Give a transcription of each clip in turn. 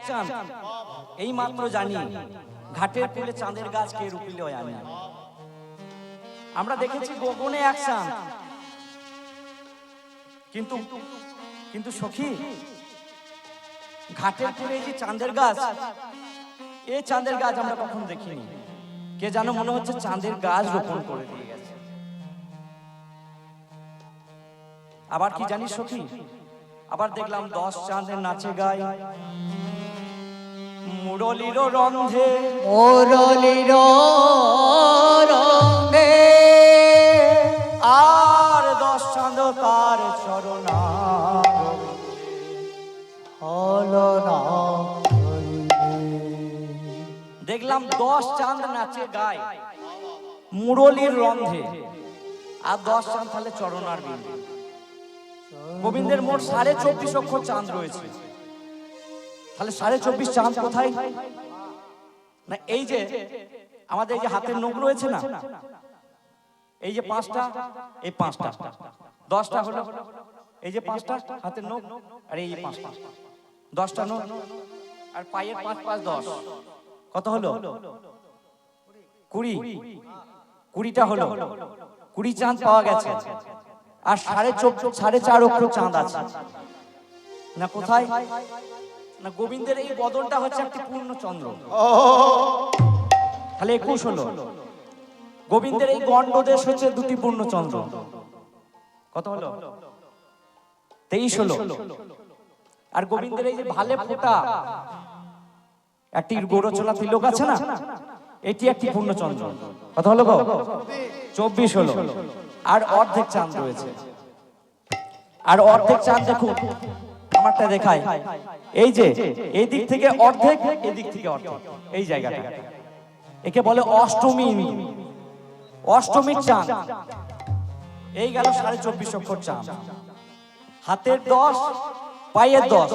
চাঁদ। এই মাত্র জানি ঘাটের কূলে চাঁদের গাছ কে রুপিল আনে। আমরা দেখেছি গগনে এক চাঁদ, কিন্তু কিন্তু সখী ঘাটের কূলে যে চাঁদের গাছ, এই চাঁদের গাছ আমরা কখনো দেখিনি। কে জানো, মনে হচ্ছে চাঁদের গাছ রোপণ করে দিয়ে গেছে। আবার কি জানিস সখী, আবার দেখলাম 10 চাঁদের নাচে গায় মুরলির রন্ধে, মুরলির রন্ধে আর 10 চাঁদ তার চরণা হলো না। দেখলাম 10 চাঁদ নাচে গায় মুরলির রন্ধে, আর 10 চাঁদ তাহলে চরণার বিন্দু। গোবিন্দের মোট 24.5 অক্ষর চাঁদ রয়েছে। তাহলে 24.5 চাঁদ কোথায়? না এই যে আমাদের এই যে হাতের নখ রয়েছে না, এই যে 5টা, এই 5টা 10টা হলো, এই যে 5টা হাতের নখ, আর এই যে 5টা 10টা নখ, আর পায়ের 5 5 10 কত হলো? 20টা হলো। 20 চাঁদ পাওয়া গেছে। আর 4.5 অক্ষর চাঁদ আছে না কোথায়? না গোবিন্দের এই বদনটা হচ্ছে একটি পূর্ণ চন্দ্র, তাহলে 21 হলো। গোবিন্দের এই গণ্ডদেশ হচ্ছে 2টি পূর্ণ চন্দ্র, কত হলো? 23 হলো। আর গোবিন্দের এই যে ভালে ফোঁটা একটি গোরচলা তিলক আছে না, এটি একটি পূর্ণ চন্দ্র, কত হলো গো? 24 হলো। আর অর্ধেক চাঁদ রয়েছে। আর অর্ধেক চাঁদ দেখুন, আমারটা দেখায়, এই যে এই দিক থেকে অর্ধেক, এই দিক থেকে অর্ধেক, এই জায়গাটা, একে বলে অষ্টমী। অষ্টমীর চাঁদ। এই গেল 24.5 অক্ষর চাঁদ। হাতের 10, পায়ের 10,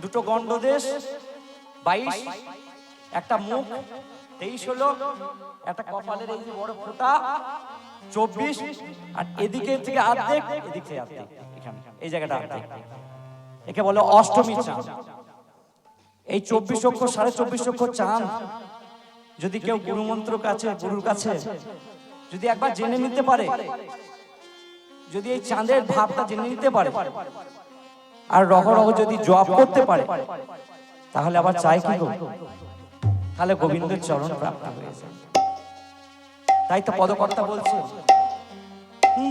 দুটো গণ্ডদেশ 22, একটা মুখ 23 হলো, একটা কপালের এই যে বড় ফোঁটা 24, আর এদিকে থেকে অর্ধেক, এদিক থেকে অর্ধেক, এখানে এই জায়গাটা অর্ধেক, একে বলে অষ্টমী চাঁদ। এই 24 অক্ষর 24.5 অক্ষর চাঁদ যদি কেউ গুরুমন্ত্র কাছে, গুরুর কাছে যদি একবার জেনে নিতে পারে, যদি এই চাঁদের ভাবটা জেনে নিতে পারে, আর রহ রহ যদি জপ করতে পারে, তাহলে আবার চাই কি গো? তাহলে গোবিন্দের চরণ প্রাপ্ত হয়ে যায়। তাই তো পদকর্তা বলছে,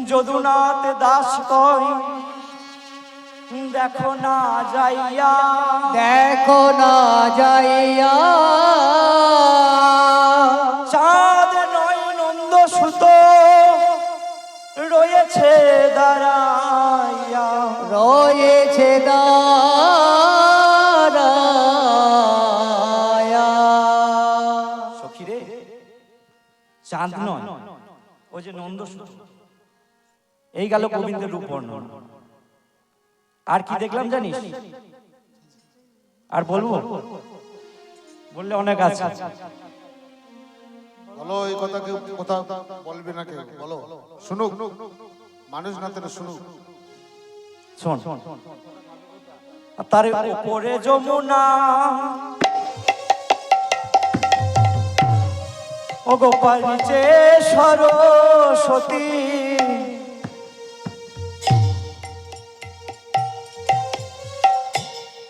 যদুনাথ দাস কই দেখো না যাইয়া, দেখো না যাইয়া, চাঁদ নয় নন্দ সুত রয়েছে দাঁড়াইয়া, রয়েছে দাঁড়াইয়া। সখী রে, চাঁদ নয়, ও যে নন্দ সুত। এই গেল গোবিন্দের রূপ বর্ণন। আর কি দেখলাম জানিস? আর বলবো? বললে অনেক আছে। বলো, এই কথা কেউ কথা বলবে না, কেউ বলো, শুনুক মানুষ না তেরে শুনুক। শোন, তার উপরে যমুনা, ও গোপাল নিচে সরস্বতী,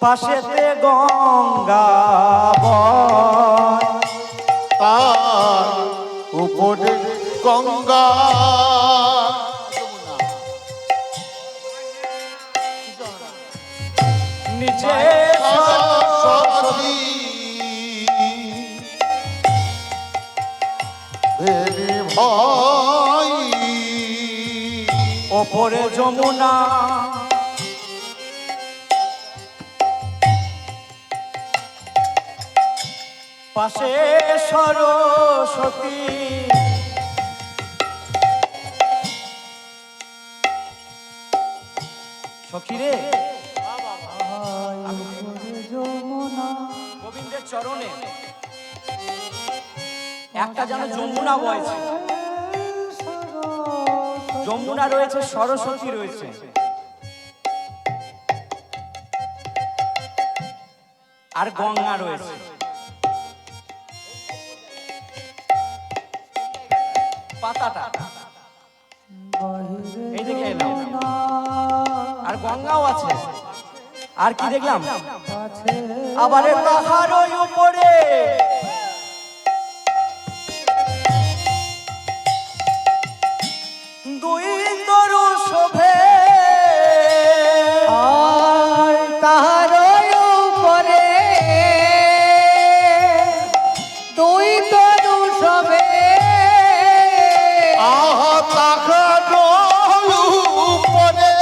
পাশেতে গঙ্গা বন, তার উপরে গঙ্গা, নিচে সরস্বতী, ভেরি ভাই ওপরে যমুনা, পাশে সরস্বতী, সখী রে, গোবিন্দের চরণে একটা যেন যমুনা বইছে, যমুনা রয়েছে, সরস্বতী রয়েছে। আর গঙ্গা রয়েছে। পাতাটা এই দিকে এলাম, আর গঙ্গাও আছে। আর কি দেখলাম, আবার তাহার উপরে দুই তরু শোভে, আর তাহার উপরে দুই তনু সবে আহা তাহার উপরে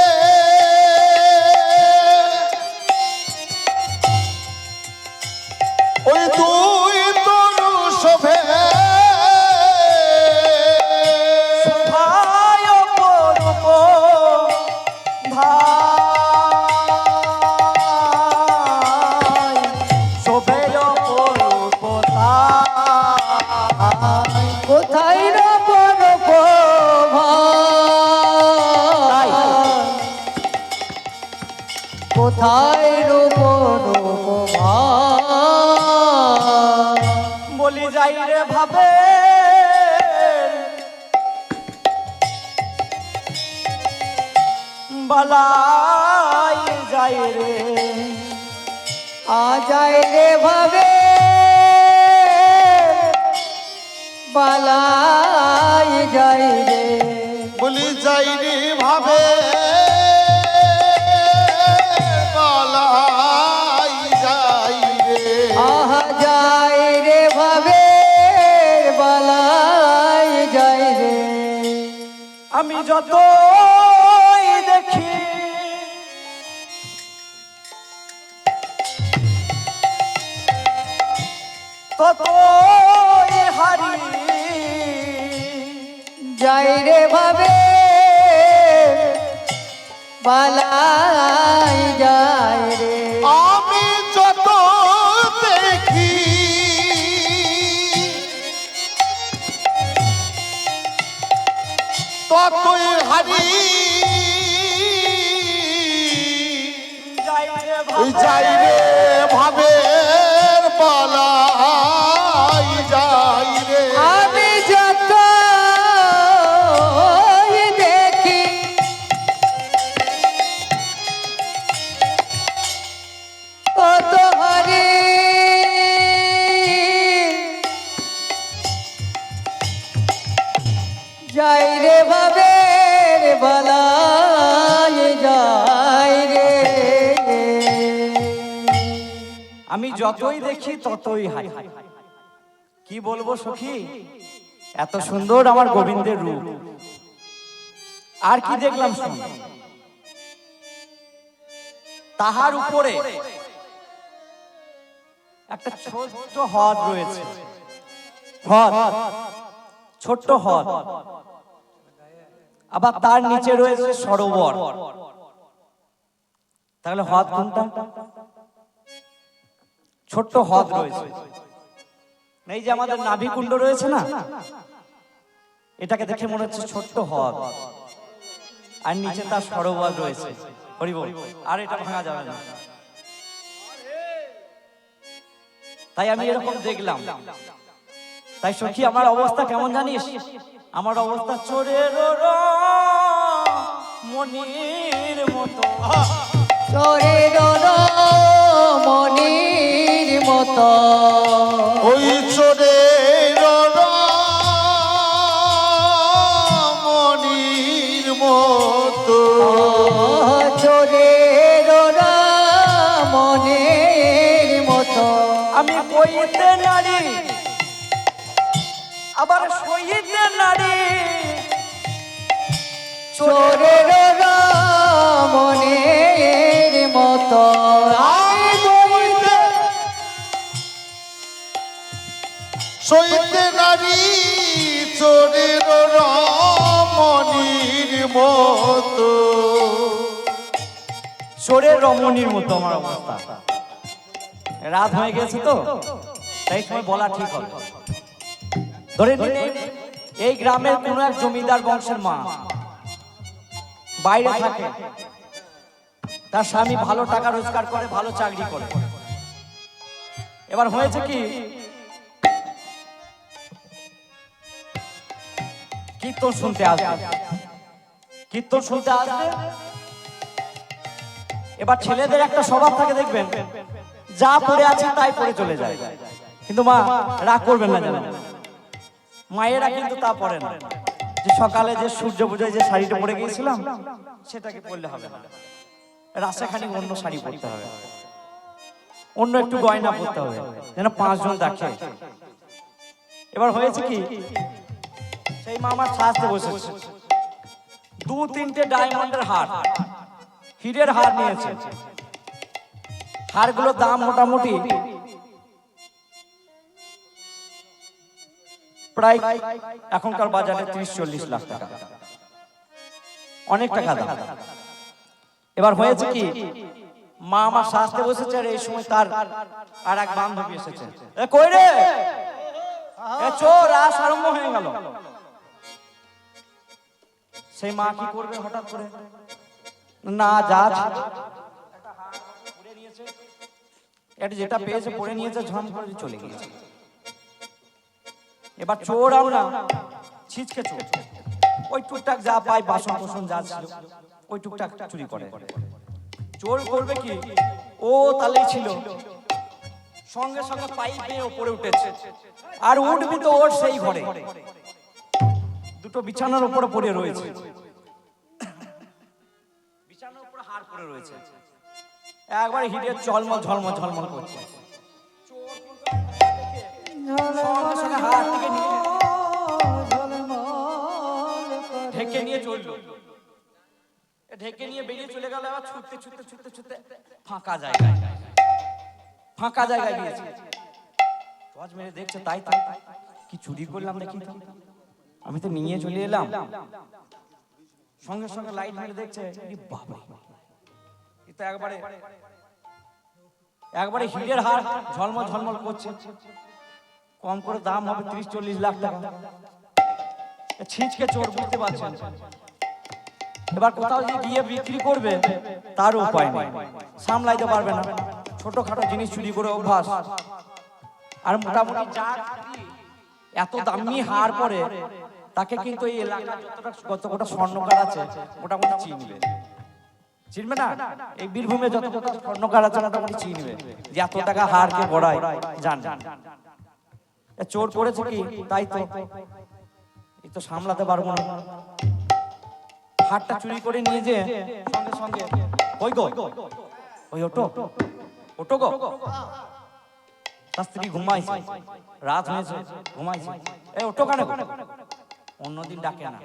ওই দুই তরু শোভে, শোভায় অপরূপ ভাই, শোভে অপরূপ তাই। কোথায় রবর ভাই, কোথায় রবর ভাই, বলি যাই রে ভাবে বালাই যাই রে, আজাই রে ভাবে বালাই যাই রে, বলি যাই রে ভাবে বালাই যাই রে, আহা যাই রে ভাবে বালাই যাই রে, আমি যত দেখি তত হারি, যাই রে ভাবে বালাই যাই রে, আমি যত দেখি ততই হারি, যাই রে যাই রে ভাবে পালাই যাই রে, আমি যত দেখি কত হারি, যাই রে ভাবে বালাই যাই রে, আমি যতই দেখি ততই হাই। কি বলবো সখী, এত সুন্দর আমার গোবিন্দের রূপ। আর কি দেখলাম শুন, তাহার উপরে একটা ছোট্ট হ্রদ রয়েছে, হ্রদ, ছোট্ট হ্রদ, আবার তার নিচে রয়েছে সরোবর। তাহলে হ্রদ কোনটা? ছোট্ট হ্রদ রয়েছে। এই যে আমাদের নাভিকুণ্ড রয়েছে না, এটাকে দেখে মনে হচ্ছে ছোট্ট হ্রদ, আর নিচে তার সরোবর রয়েছে। হরি বল। আর এটা ভাঙা যাবে না। তাই আমি এরকম দেখলাম। তাই সখী আমার অবস্থা কেমন জানিস? আমার অবস্থা চোরের মনির মতো, চোরের মনির মতো, ওই চোরের মনির মতো, চোরের মনির মতো, আমি কইতে নারী আবার সইতে নারী, চোরের মনির মতো, আমি বইতে সইতে নারী চোরের মনির মতো, চোরের রমণীর মতো আমার অবস্থা। রাত হয়ে গেছে তো, তাই সময় বলা ঠিক হবে। ধরে নিন এই গ্রামের কোন এক জমিদার বংশের মা বাইরে থাকে, তার স্বামী ভালো টাকা রোজগার করে, ভালো চাকরি করে, এবার হয়েছে কি, কীর্তন শুনতে আসবে, কীর্তন শুনতে আসবে। এবার ছেলেদের একটা স্বভাব থাকে দেখবেন, যা পড়ে আছে তাই পড়ে চলে যায়। কিন্তু মা রাগ করবেন না জানেন, মায়েরা কিন্তু তা পড়ে না, যে সকালে যে সূর্য পূজায় যে শাড়িটা পরে গিয়েছিলাম সেটাকে পরলে হবে না, রাশেখানি অন্য শাড়ি পরতে হবে, অন্য একটু গয়না পরতে হবে, যেন 5 জন দেখে। এবার হয়েছে কি, সেই মা আমার সাজতে বসেছে, 2-3টে ডায়মন্ডের হার, হীরের হার নিয়েছে। হারগুলোর দাম মোটামুটি প্রায় এখনকার বাজারে 30-40 লাখ টাকা, অনেক টাকা দাম। এবার হয়েছে কি, মা আমার সাজতে বসেছে, আর এই সময় তার আর এক বান্ধবী এসেছে। এ কই রে, এ চোর, রাস আরম্ভ হয়ে গেল। সেই মা কি করবে হঠাৎ করে, না যা এটা যেটা পেয়েছে পড়ে নিয়েছে, ঝম করে চলে গিয়েছে। এবার চোর আমরা ছিচকে চোর, ওই টুকটাক যা পাই, বাসন কোসন যা ছিল ওই টুকটাক চুরি করে। চোর করবে কি, ও তালেই ছিল, সঙ্গে সঙ্গে পাইপ বেয়ে উপরে উঠেছে, আর উঠবি তো ওর সেই ঘরে, দুটো বিছানার উপরে পড়ে রয়েছে, বিছানার উপরে হার পড়ে রয়েছে, একবার হিটের ঝলমল ঝলমল ঝলমল করছে। সঙ্গে সঙ্গে হাত থেকে নিয়ে ঢেকে নিয়ে চললো, ঢেকে নিয়ে বেরিয়ে চলে গেল। আবার ছুটতে ছুটতে ছুটতে ছুটতে ফাঁকা জায়গায়, ফাঁকা জায়গায় গিয়েছে। টর্চ মেরে দেখছে, তাই তাই কি চুরি করলাম দেখি তো, আমি তো নিয়ে চলে এলাম। সঙ্গে সঙ্গে লাইট মেরে দেখছে, বাবা এটা একবারে হীরের হার, ঝলমল ঝলমল করছে, কম করে দাম হবে 30-40 লাখ টাকা। ছিচকে চোর, বুঝতে পারছেন। এবার কোথাও যে গিয়ে বিক্রি করবে তার উপায় নেই, সামলাইতে পারবে না, ছোটখাটো জিনিস চুরি করে অভ্যাস। আর মোটামুটি এত দামি হার পরে তাকে কিন্তু এই এলাকার যত কটা স্বর্ণকার আছে মোটামুটি চিনবে, চিনবে না? এই বীরভূমে যত কটা স্বর্ণকার আছে মোটামুটি চিনবে যে এত টাকা হারকে গড়ায়, জান। চোর করেছে কি, তাই তো এই তো সামলাতে পারবো না, হারটা চুরি করে নিয়ে যে সঙ্গে সঙ্গে ওই গো, ওই ওটো ওটো গো, তার স্ত্রী ঘুমাইছে, রাত হয়েছে, ঘুমাইছে, এই ওটো কেন? অন্যদিন ডাকে না,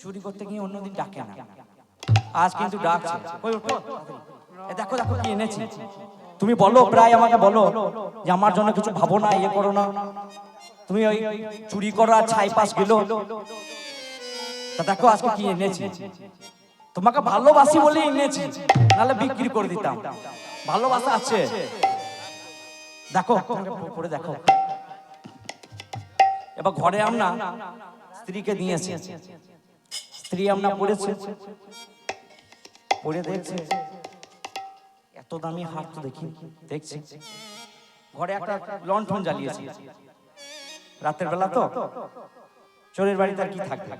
চুরি করতে গিয়ে অন্যদিন ডাকে না, আজ কিন্তু ডাকছে, ওই ওটো, দেখো দেখো কি এনেছি। তুমি বলো, প্রায় আমাকে বলো যে আমার জন্য কিছু ভাবো না, ইয়ে করো না, তুমি ওই চুরি করা ছাই পাশ গেল, তা দেখো আজকে কি এনেছি, তোমাকে ভালোবাসি বলে এনেছি, নাহলে বিক্রি করে দিতাম, ভালোবাসা আছে, দেখো পরে দেখো। এবার ঘরে আমরা স্ত্রীকে দিয়েছি, স্ত্রী আমরা পড়েছে, পড়ে দেখছে এত দামি হার তো দেখি, দেখছি ঘরে একটা লণ্ঠন জ্বালিয়েছি, রাতের বেলা তো চোরের বাড়িতে আর কি থাকবে,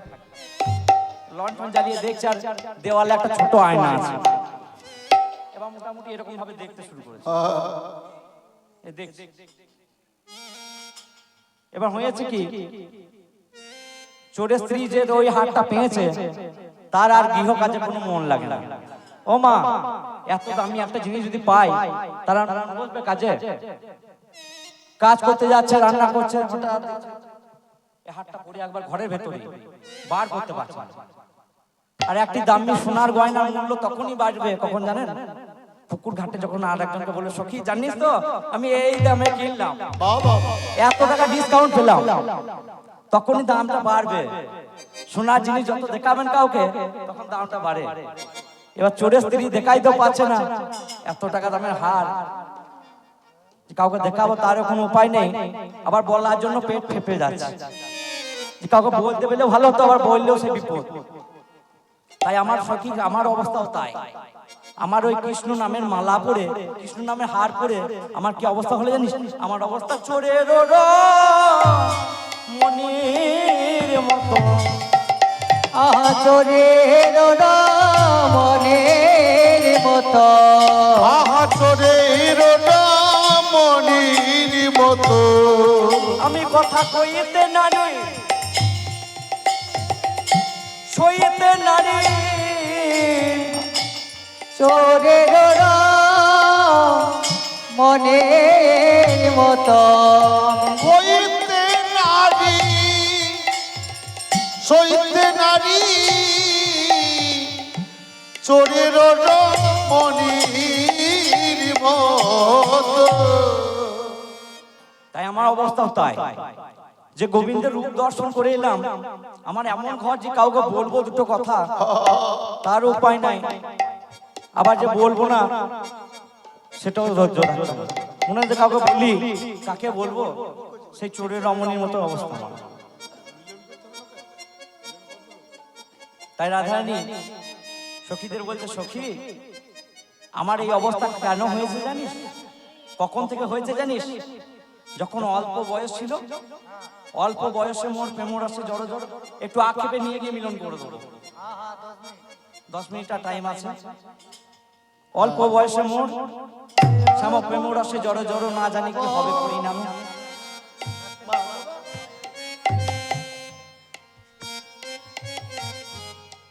লণ্ঠন জ্বালিয়ে দেখছে, আর দেওয়ালে একটা ছোট আয়না আছে, এবার মোটামুটি এরকম ভাবে দেখতে শুরু করেছে। এবার হয়েছে কি, চোরের স্ত্রী যে ওই হারটা পেয়েছে তার আর গৃহ কাজে কোনো মন লাগে না। ও মা, এত দামি একটা জিনিস যদি পাই তারা বসবে কাজে, কাজ করতে যাচ্ছে, রান্না করছে, এই হারটা পরে একবার ঘরের ভেতরে বার করতে পারছে না। আর একটি দামি সোনার গয়নার মূল্য তখনই বাড়বে কখন জানেন? পুকুর ঘাটে যখন আর একজনকে বলে, সখী জানিস তো আমি এই দামে কিনলাম, এত টাকা ডিসকাউন্ট পেলাম, তখনই দামটা বাড়বে। সোনার জিনিস যত দেখাবেন কাউকে তখন দামটা বাড়ে। এবার চোরের স্ত্রী দেখাই তো পাচ্ছে না এত টাকা দামের হার, কাউকে দেখাবো তারও কোনো উপায় নেই, আবার বলার জন্য পেট ফেপে যাচ্ছে, যে কাউকে বলতে পেলে ভালো হতো, আবার বললেও সে বিপদ। তাই আমার সখী, আমার অবস্থাও তাই, আমার ওই কৃষ্ণ নামের মালা পরে, কৃষ্ণ নামের হার পরে আমার কি অবস্থা হলো জানিস? আমার অবস্থা চোরের মনির মতো। আহা চোরের মনের মতো, আহা চোরের মনির মতো। আমি কথা কইতে নারী, সইতে নারী, চোরের মনের মতো, হইতে নারী, সইতে নারী, চোরের মনির মতো। তাই আমার অবস্থাও তাই, যে গোবিন্দের রূপ দর্শন করে এলাম, আমার এমন ঘর যে কাউকে বলবো দুটো কথা তার উপায় নাই, আবার যে বলবো না সেটাও ধৈর্য রাখতে হবে। মনে হয় যে কাউকে বলি, কাকে বলবো, সেই চোরের রমণীর মতো অবস্থা আমার। তাই রাধারানী সখীদের বলছে, সখী আমার এই অবস্থা কেন হয়েছে জানিস? কখন থেকে হয়েছে জানিস? যখন অল্প বয়স ছিল, অল্প বয়সে মোর প্রেমর আসে জড়ো জড়ো, একটু আক্ষেপে নিয়ে গিয়ে মিলন করে দেবো। 10 মিনিটটা টাইম আছে। অল্প বয়সে মোর শ্যাম প্রেমর আসে জড়ো জড়ো, না জানি কি হবে পরিণামে।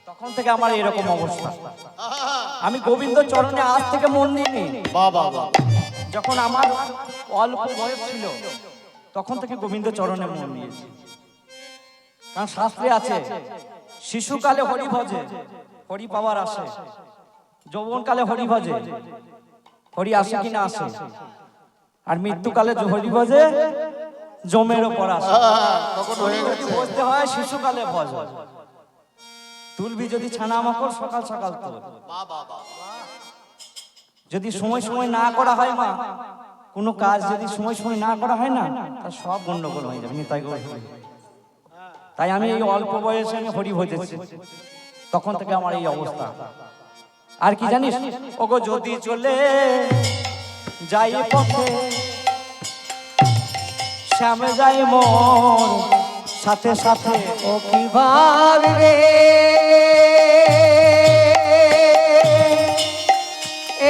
তখন থেকে আমার এরকম অবস্থা। আমি গোবিন্দ চরণে আজ থেকে মন দিইনি। বাবা যখন আমার অল্প বয়স ছিল তখন থেকে গোবিন্দ চরণে মন দিয়েছি। কারণ শাস্ত্রে আছে, শিশুকালে হরি ভজে, হরি পাওয়ার আসে। যৌবনকালে হরি ভজে, হরি আসে কিনা আসে। আর মৃত্যুকালে হরি ভজে, জমের ওপর আসে। তখন হয়ে গেছে। বলতে হয় শিশুকালে ভজ। তুলবি যদি ছানা মাকড় সকাল সকাল তোল। যদি সময় সময় না করা হয় মা, কোনো কাজ যদি সময় সময় না করা হয় না, তার সব গন্ডগোল হয়ে যাবে। নিতাই গৌর। তাই আমি এই অল্প বয়সে আমি হরি ভজেছি, তখন থেকে আমার এই অবস্থা। আর কি জানিস, ওগো যদি চলে যাই পথে, শ্যামে যাই মোর সাথে সাথে, ও কি ভাববে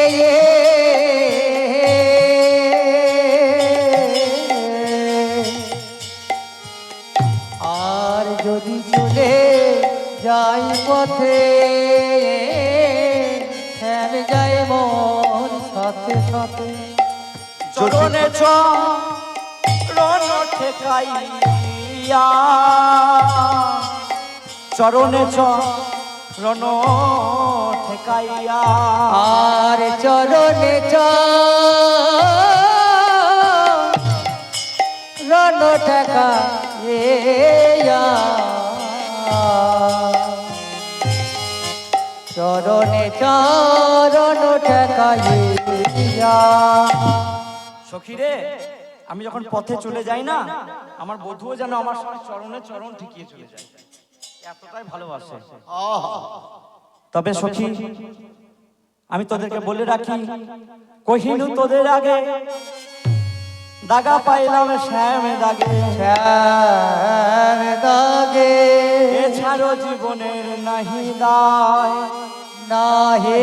এই আর যদি চলে যাই পথে, থেমে যাই মোর সাথে সাথে, চরণে চরণ ঠেকাইয়া, চরণে চরণ ঠেকাইয়া, আর চরণে চরণ ঠেকাইয়া, চরণে চরণ ঠেকাইয়া। সখী রে, আমি যখন পথে চলে যাই না, আমার বধুও যেন আমার সঙ্গে চরণে চরণ ঠেকিয়ে চলে যায়, এতটাই ভালোবাসে। তবে সখী, আমি তোদেরকে বলে রাখি, কহিনু তোদের আগে দাগা পাইলাম শ্যাম দাগে, শ্যাম দাগে এছাড়ো জীবনের নাহি দায়, নাহে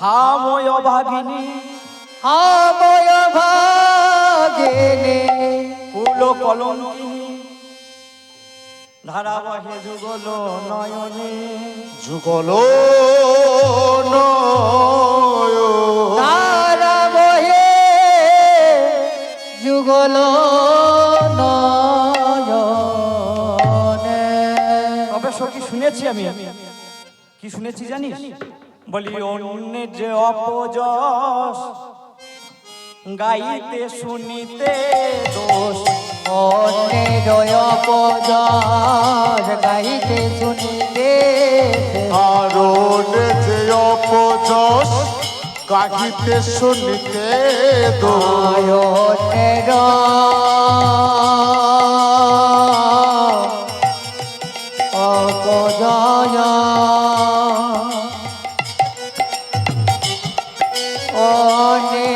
হাময় ভাগিনী, হাময় ভাগিনী, কুল কলঙ্কিনী, ধারাবাহে যুগল নয়নে, যুগল তারা বহে যুগল নয়নে। তবে সখী শুনেছি আমি, কি শুনেছি জানিস? বলি অন্যের যে অপযশ গাইতে শুনিতে দোষ, অন্যের অপযশ গাইতে শুনিতে, আর যে অপযশ গাহিতে শুনিতে দোষ। অন্যের অপযশ অনে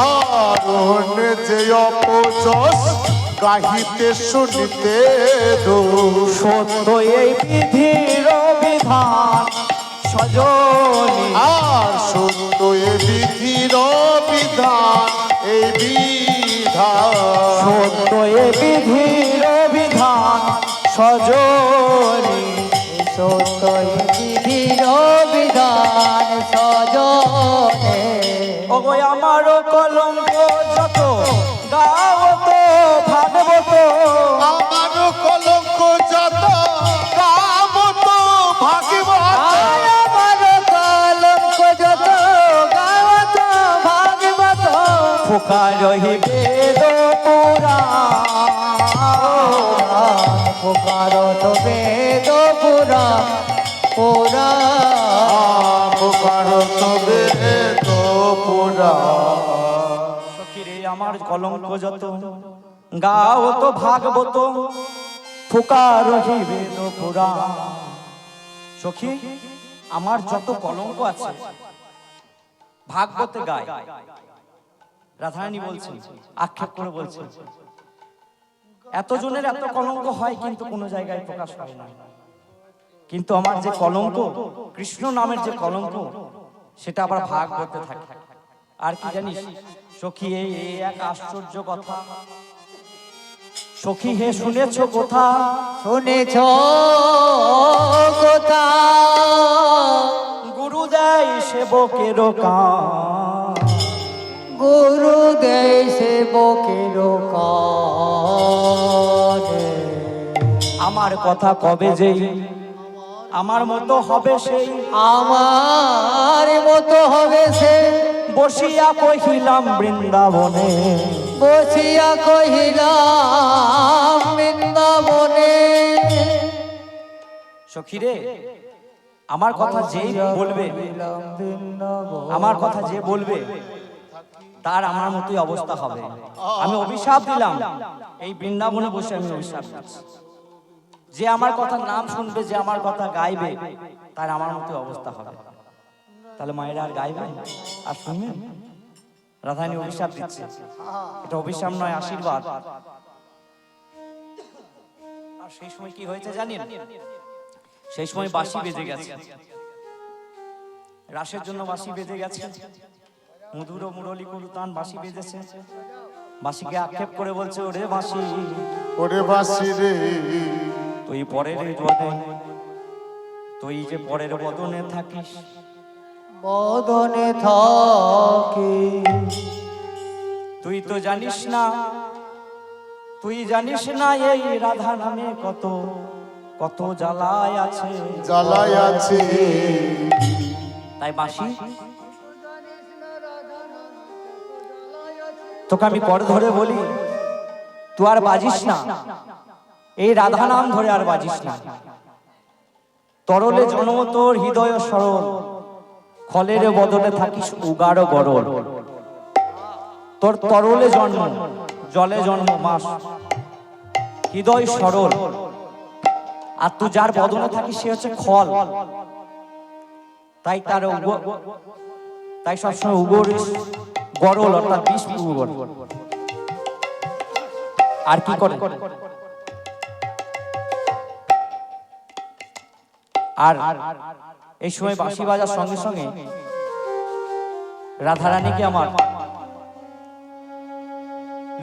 আরণ যে অপযশ গাহিতে শুনিতে দোষ সত্য এই বিধির বিধান সজনী আর সত্য এ বিধির বিধান এই বিধান সত্য এ বিধির বিধান সজনী সত্য বিধির বিধান সজনে ওগো আমার কলঙ্ক যত গাও তো ভাগবত আমার কলঙ্ক যত কাম তো ভাগবত আমার কলঙ্ক যত গাওয়াত ভাগবত ফোকা রহিবে পুরাণ পুকারত বেদ পুরাণ পুরাণ ভারত বেদ পুরাণ সখীরে আমার কলঙ্ক যত গাও তো ভাগবত ফোকা রহিবে পুরাণ সখী আমার যত কলঙ্ক আছে ভাগবতে গায় রাধারানী বলছেন আক্ষেপ করে বলছেন এতজনের এত কলঙ্ক হয় কিন্তু কোনো জায়গায় প্রকাশ হয় না কিন্তু আমার যে কলঙ্ক কৃষ্ণ নামের যে কলঙ্ক সেটা আবার ভাগবতে থাকে আর কি জানিস সখী এই এক আশ্চর্য কথা সখী হে শুনেছো কথা শুনেছ কথা গুরু দেয় সেবকের কান গুরু দেয় সেবকের কানে আমার কথা কবে যেই আমার মতো হবে সেই আমার মতো হবে সে বসিয়া কহিলাম বৃন্দাবনে বসিয়া কহিলাম বৃন্দাবনে সখীরে আমার কথা যে বলবে আমার কথা যে বলবে তার আমার মতোই অবস্থা হবে আমি অভিশাপ দিলাম এই বৃন্দাবনে বসে আমি অভিশাপ দিচ্ছি যে আমার কথা নাম শুনবে যে আমার কথা গাইবে তার আমার মতোই অবস্থা হবে তাহলে মায়েরা আর গাইবে আর শুনবে রাধারানী অভিশাপ দিচ্ছে এটা অভিশাপ নয় আশীর্বাদ আর সেই সময় কি হয়েছে জানেন সেই সময় বাঁশি বেজে গেছে রাসের জন্য বাঁশি বেজে গেছে মধুর মুরলী কুলতান বাঁশি বেজেছে বাঁশিকে আক্ষেপ করে বলছে ওরে বাঁশি ওরে বাসি রে তুই পরের বদনে তুই যে পরের বদনে থাকিস বদনে থাকি তুই তো জানিস না তুই জানিস না এই রাধা নামে কত কত জ্বালায় আছে জ্বালায় আছে তাই বাঁশি তোকে আমি কর ধরে বলি তুই আর বাজিস না এই রাধা নাম ধরে আর বাজিস না তরলে জন্ম তোর হৃদয় সরল খলের বদলে থাকিস উগাড় গরল তোর তরলে জন্ম জলে জন্ম মাস হৃদয় সরল আর তুই যার বদলে থাকিস সে হচ্ছে খল তাই তার তাই সবসময় উগর গরল অর্থাৎ বিষ উগর আর কি করে আর এই সময় বাঁশি বাজার সঙ্গে সঙ্গে রাধারানীকে আমার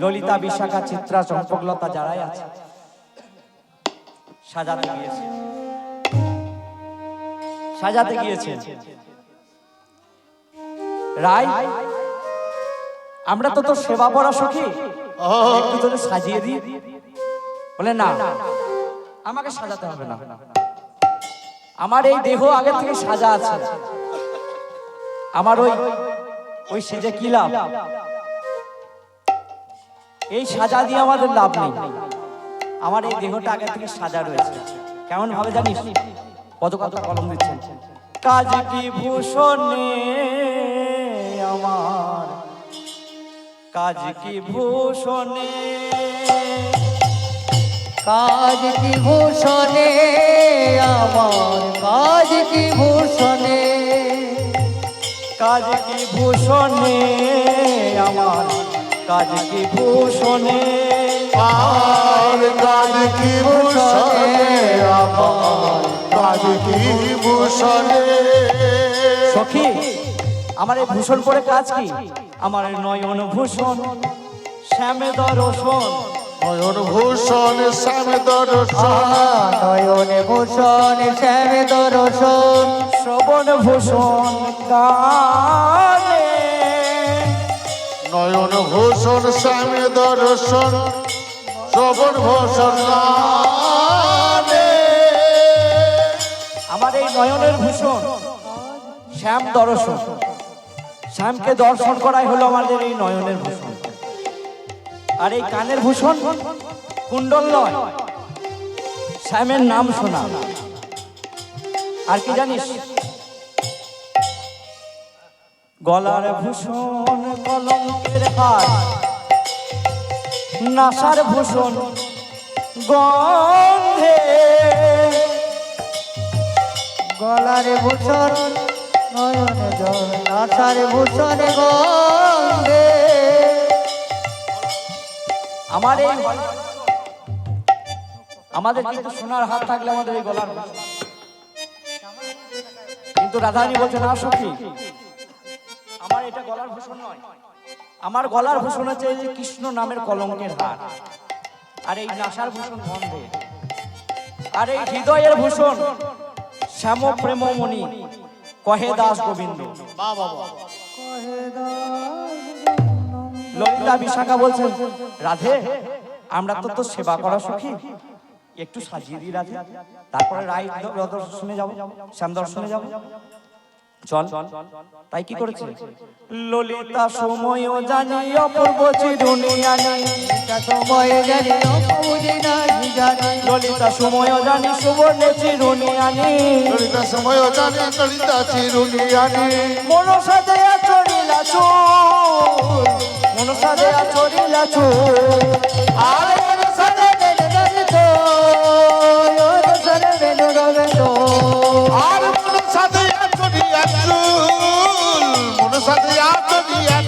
ললিতা বিশাখা চিত্রা চম্পকলতা যারাই আছে সাজাতে গিয়েছে সাজাতে গিয়েছে রায় আমরা তো তোর সেবা পড়া সখী একটু তোদের সাজিয়ে দিই বলে না আমাকে সাজাতে হবে না আমার এই দেহ আগে থেকে সাজা আছে আমার ওই সেজে কি লাভ এই সাজা দিয়ে আমাদের লাভ নেই আমার এই দেহটা আগে থেকে সাজা রয়েছে কেমন ভাবে জানিস কত কত কলম দিচ্ছেন কাজ কি ভূষণে আমার কাজ কি ভূষণে, কাজ কি ভূষণে আমার, কাজ কি ভূষণে, কাজ কি ভূষণে আমার, কাজ কি ভূষণে, আর কাজ কি ভূষণে আমার, কাজ কি ভূষণে। সখী আমার এই ভূষণ পরে কাজ কি? আমার নয়ন ভূষণ শ্যামে দর্শন, নয়ন ভূষণ শ্যাম দর্শন, নয়ন ভূষণ শ্যাম দর্শন, শ্রবণ ভূষণ কানে, নয়ন ভূষণ শ্যাম দর্শন, শ্রবণ ভূষণ গানে। আমার এই নয়নের ভূষণ শ্যাম দর্শন, শ্যামকে দর্শন করাই হলো আমাদের এই নয়নের ভূষণ। আর এই কানের ভূষণ কুণ্ডল নয়, শ্যামের নাম শোনা। আর কি জানিস? গলার ভূষণ কলঙ্কের হার, নাসার ভূষণ গন্ধে, গলার ভূষণ নয়ন জল, আশার ভূষণ গন্ধে। আমার এই আমাদের কিন্তু সোনার হাত থাকলে আমাদের এই গলার ভূষণ। কিন্তু রাধারানী বলছে না সখী, আমার এটা গলার ভূষণ নয়, আমার গলার ভূষণ হচ্ছে এই যে কৃষ্ণ নামের কলঙ্কের হার, আর এই নাসার ভূষণ গন্ধে, আর এই হৃদয়ের ভূষণ শ্যাম প্রেমমণি কহে দাস গোবিন্দ। ললিতা বিশাখা বলছেন রাধে আমরা তো তোর সেবা করা সখী, একটু সাজিয়ে দিই রাধে, তারপরে রায় দর্শনে যাবো, শ্যাম দর্শনে যাবো, চল। তাই কি করেছে? ললিতা সময় জানি অপূর্ব চিরুনি আনি, সময় জানি বুঝি না জানি, ললিতা সময় জানি সুবর্ণ চিরুনি আনি, ললিতা সময় জানি ললিতা চিরুনি আনি, মনসা দেয়া চড়িলা চুল, মনসা দেয়া চড়িলা চুল, আর মনসা আর মন সাথে চড়িয়া চুল, মন সাথে চড়িয়া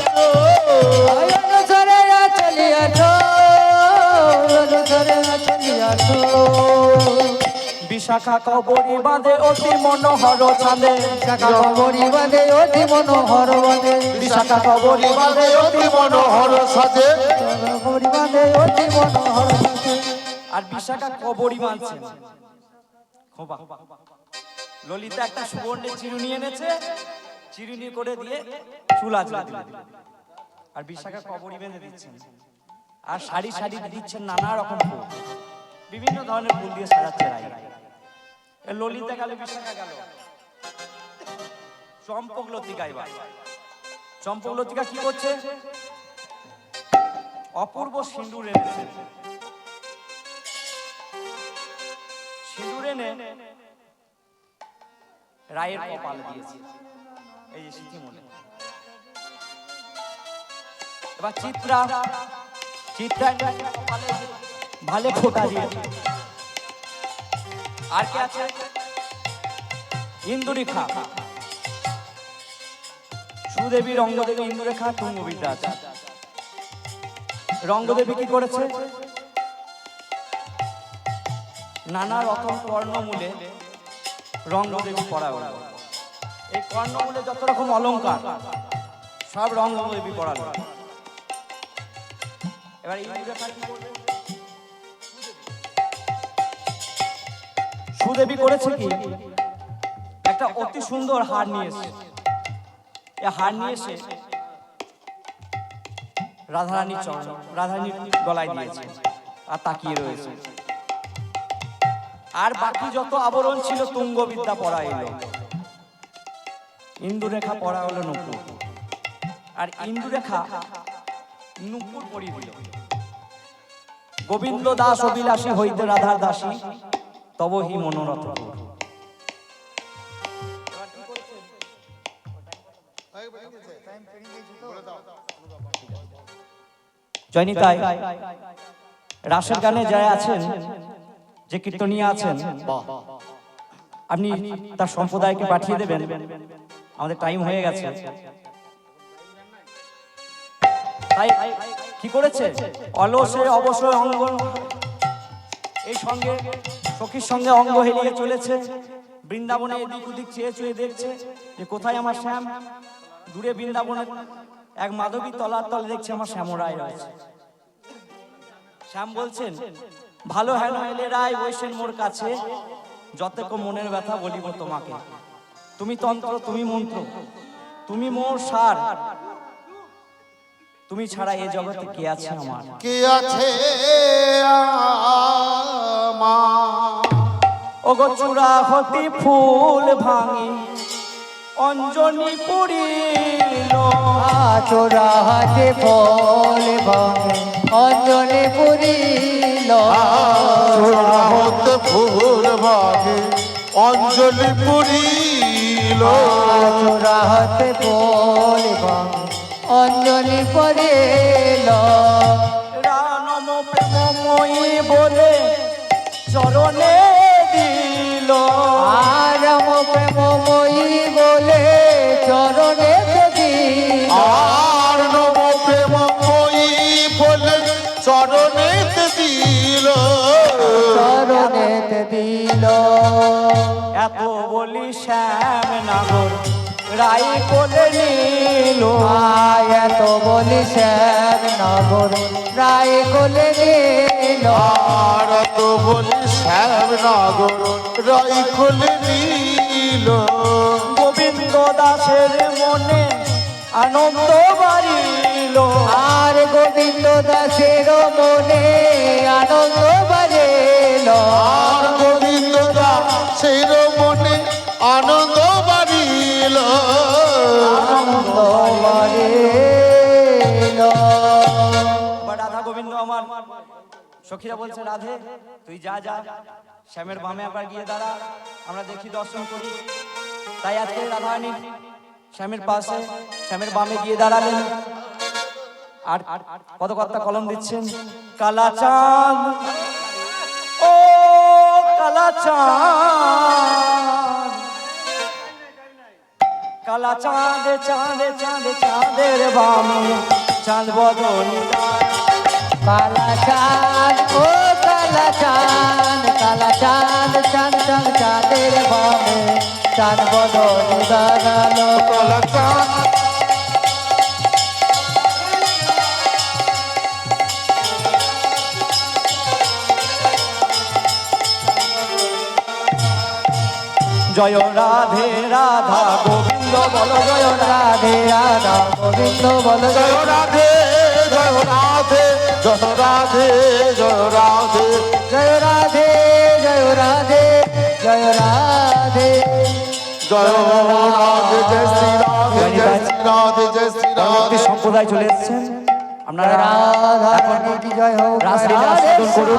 বিশাখা কবরী বাঁধে অতি মনোহর ছাঁদে, কবরী বাঁধে অতি মনোহর বাঁধে, বিশাখা কবরী বাঁধে অতি মনোহর সাজে। কবরী বাঁধে অতি মনোহর বাঁধে। আর বিশাখা কবরী বাঁধছে খোপা। ললিতা একটা সুবর্ণের চিরুনি এনেছে, চিরুনি করে দিয়ে চুল আঁচড়ে দিলেন, আর বিশাখা কবরী বেঁধে দিচ্ছেন, আর সারি সারি দিচ্ছেন নানা রকম ফুল, বিভিন্ন ধরনের ফুল দিয়ে সাজাচ্ছে রায়। ললিতা গেল, বিশাখা গেল, চম্পক লতিকা। এবার চম্পক লতিকা কি করছে? অপূর্ব সিঁদুর এনেছে, সিঁদুর এনে রায়ের কপালে দিয়েছে, এই যে সিঁথি মনে। এবার চিত্রা কপালে ভালে ফোঁটা দিয়েছে। আর কে আছে? ইন্দুরেখা, সুদেবী, রঙ্গদেবী, ইন্দুরেখা, তুঙ্গবিদ্যা আছে। রঙ্গদেবী কি করেছে? নানা রকম কর্ণমূলে রঙ্গদেবী পড়া হলো। এই কর্ণমূলে যত রকম অলংকার সব রঙ্গদেবী পড়ালো। এবার ইন্দুরেখা কি করবে? সুদেবী করেছে কি? একটা অতি সুন্দর হার নিয়ে এসে, এই হার নিয়ে এসে রাধারানীর চরণ, রাধারানীর গলায় দিয়েছে, আর তাকিয়ে রয়েছে। আর বাকি যত আবরণ ছিল তুঙ্গবিদ্যা পড়া এলো, ইন্দুরেখা পড়া হলো নুপুর, আর ইন্দুরেখা নুপুর পরিয়ে দিল। গোবিন্দ দাস অবিলাসী হইতে রাধার দাসী, তব হি মনোরথ। জয়নিতাই রাসের গানে যায় আছেন, যে কীর্তনিয়া আছেন, বাহ, আপনি তার সম্প্রদায়কে পাঠিয়ে দেবেন, আমাদের টাইম হয়ে গেছে। তাই কি করেছে, অলসে অবসর অঙ্গ এই সঙ্গে সখীর সঙ্গে অঙ্গ হেলিয়ে চলেছে, বৃন্দাবনে এদিক ওদিক চেয়ে চেয়ে দেখছে যে কোথায় আমার শ্যাম। দূরে বৃন্দাবনে এক মাধবী তলার তলে দেখছে আমার শ্যামরায় রয়েছে। শ্যাম বলছেন, ভালো হেন এলে রায় বৈশেন মোর কাছে, যতক মনের ব্যথা বলিব তোমাকে। তুমি তন্ত্র, তুমি মন্ত্র, তুমি মোর সার, তুমি ছাড়া এ জগতে কে আছে আমার। কে আছে আমার? ওগো চূড়া হতি ফুল ভাঙি অঞ্জনি পুরিল, চোরা হাতে ফল ভাঙে অঞ্জলি পুরিল, চূড়াহত ফুল ভাগে অঞ্জলি পুরিল, চোরা হাতে ফল ভাঙে অঞ্জলি পড়িল, রানম প্রেমময়ী বলে চরণে দিল, আরম প্রেমময়ী বলে চরণে দিল, আর নব প্রেমময়ী বলে চরণেতে দিল, চরণে দিল। এত বলি শ্যাম নাগর রাই কোলে নিল, এত বলি শ্যাম নগর রায় কোলে নিল, আর তো বলি শ্যাম নগর রাই খুলে নিল, গোবিন্দ দাসের মনে আনন্দ বাড়িল, আর গোবিন্দ দাসের মনে আনন্দ বাড়িল, আর গোবিন্দ দাসের মনে আনন্দ বাড়িল, আনন্দ বাড়িল। বা রাধা গোবিন্দ আমার সখীরা বলছে, রাধে তুই যা যা, শ্যামের বামে একবার গিয়ে দাঁড়া, আমরা দেখি দর্শন করি। তাই আজকে রাধারানী শ্যামের পাশে শ্যামের বামে গিয়ে দাঁড়ালেন, আর পদকর্তা কলম দিচ্ছেন, কালা চাঁদ ও কালা চাঁদ, কালা চাঁদ চাঁদ চাঁদ চাঁদের বামে চাঁদ বদনী কালা চাঁদ ও কালা চাঁদ, কালা চাঁদ চাঁদ চাঁদ চাঁদের বামে চাঁদ বদনে দাঁড়ালো, কালা চাঁদ জয় রাধে রাধা গোবিন্দ বল, জয় রাধে রাধা গোবিন্দ বল, জয় রাধে জয় রাধে জয় রাধে জয় রাধে জয় রাধে জয় রাধে জয় রাধে, জয় রাধে জয় শ্রী রাধে জয় শ্রী রাধে জয় শ্রী রাধে। সম্প্রদায় চলে এসেছেন, আপনারা রাধা এখন কি জয় হোক, রাসলীলা রাধে আস্বাদন করুন।